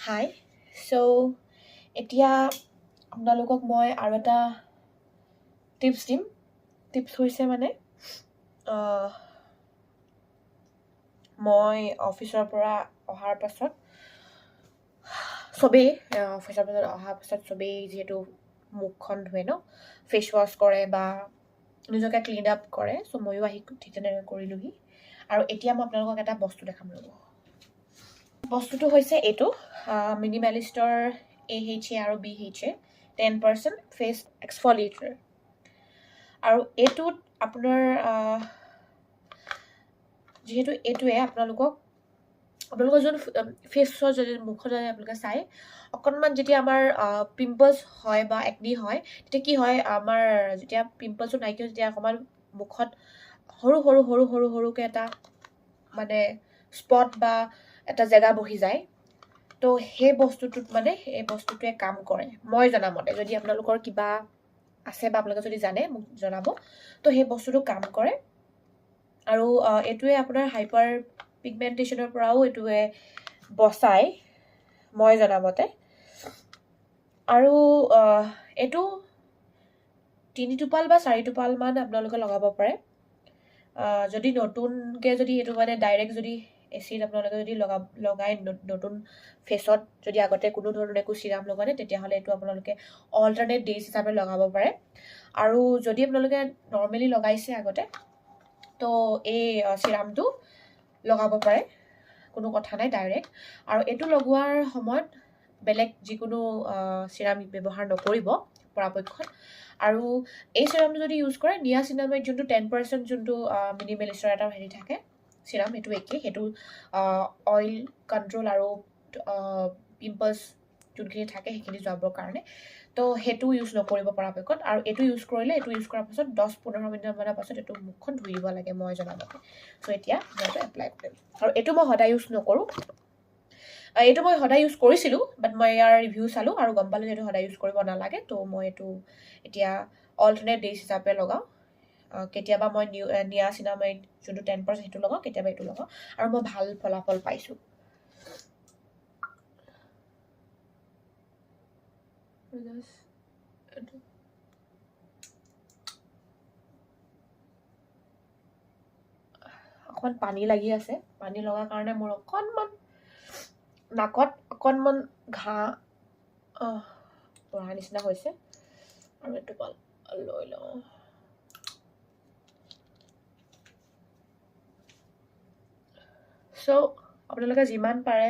হাই so এতিয়া আপোনালোকক মই আৰু এটা টিপছ দিম টিপছ হৈছে মানে মই অফিচৰ পৰা অহাৰ পাছত চবেই অফিচৰ পাছত অহাৰ পাছত চবেই যিহেতু মুখখন ধুৱে ন ফেচ ৱাছ কৰে বা নিজকে ক্লিন আপ কৰে চ' ময়ো আহি ঠিক তেনেকৈ কৰিলোঁহি আৰু এতিয়া মই আপোনালোকক এটা বস্তু দেখাম ৰ'ব বস্তুটো হৈছে এইটো মিনিমেলিষ্টৰ AHA আৰু BHA 10% ফেচ এক্সফলিয়েটৰ আৰু এইটোত আপোনাৰ যিহেতু এইটোৱে আপোনালোকৰ যোন ফেচৰ যদি মুখত যদি আপোনালোকে চাই অকণমান যেতিয়া আমাৰ পিম্পলছ হয় বা একনি হয় তেতিয়া কি হয় আমাৰ যেতিয়া পিম্পলছটো নাইকিয়া যেতিয়া অকণমান মুখত সৰুকৈ এটা মানে স্পট বা এটা জেগা বহি যায় তো সেই বস্তুটোত মানে এই বস্তুটোৱে কাম কৰে মই জনামতে যদি আপোনালোকৰ কিবা আছে বা আপোনালোকে যদি জানে মোক জনাব তো সেই বস্তুটো কাম কৰে আৰু এইটোৱে আপোনাৰ হাইপাৰ পিগমেণ্টেশ্যনৰ পৰাও এইটোৱে বচায় মই জনামতে আৰু এইটো 3 টোপাল বা 4 টোপালমান আপোনালোকে লগাব পাৰে যদি নতুনকৈ যদি এইটো মানে ডাইৰেক্ট যদি এচিড আপোনালোকে যদি লগাই নতুন ফেচত যদি আগতে কোনো ধৰণৰ একো চিৰাম লগোৱা নাই তেতিয়াহ'লে এইটো আপোনালোকে অল্টাৰনেট ডেজ হিচাপে লগাব পাৰে আৰু যদি আপোনালোকে নৰ্মেলি লগাইছে আগতে তো এই চিৰামটো লগাব পাৰে কোনো কথা নাই ডাইৰেক্ট আৰু এইটো লগোৱাৰ সময়ত বেলেগ যিকোনো চিৰাম ব্যৱহাৰ নকৰিব পৰাপক্ষত আৰু এই চিৰামটো যদি ইউজ কৰে নিয়াচিনামাইড যোনটো 10% যোনটো মিনিমেলিষ্টৰ এটা হেৰি থাকে চিৰাম এইটো একেই সেইটো অইল কণ্ট্ৰল আৰু পিম্পলছ যোনখিনি থাকে সেইখিনি যোৱাবৰ কাৰণে তো সেইটো ইউজ নকৰিব পৰাপক্ষত আৰু এইটো ইউজ কৰিলে এইটো ইউজ কৰাৰ পাছত 10-15 মিনিটমানৰ পাছত এইটো মুখখন ধুই দিব লাগে মই জনামতে চ' এতিয়া মই এইটো এপ্লাই কৰিম আৰু এইটো মই সদায় ইউজ নকৰোঁ এইটো মই সদায় ইউজ কৰিছিলোঁ বাট মই ইয়াৰ ৰিভিউ চালোঁ আৰু গম পালোঁ যে এইটো সদায় ইউজ কৰিব নালাগে তো মই এইটো এতিয়া অল্টাৰনেট ডেজ হিচাপে লগাওঁ কেতিয়াবা মই নিয়াচিনামাইড যোনটো 10% সেইটো লগাওঁ কেতিয়াবা এইটো লগাওঁ আৰু মই ভাল ফলাফল পাইছোঁ অকণমান পানী লাগি আছে পানী লগাৰ কাৰণে মোৰ অকণমান নাকত অকণমান ঘাঁ পঢ়া নিচিনা হৈছে আৰু এইটো লৈ লওঁ চ' আপোনালোকে যিমান পাৰে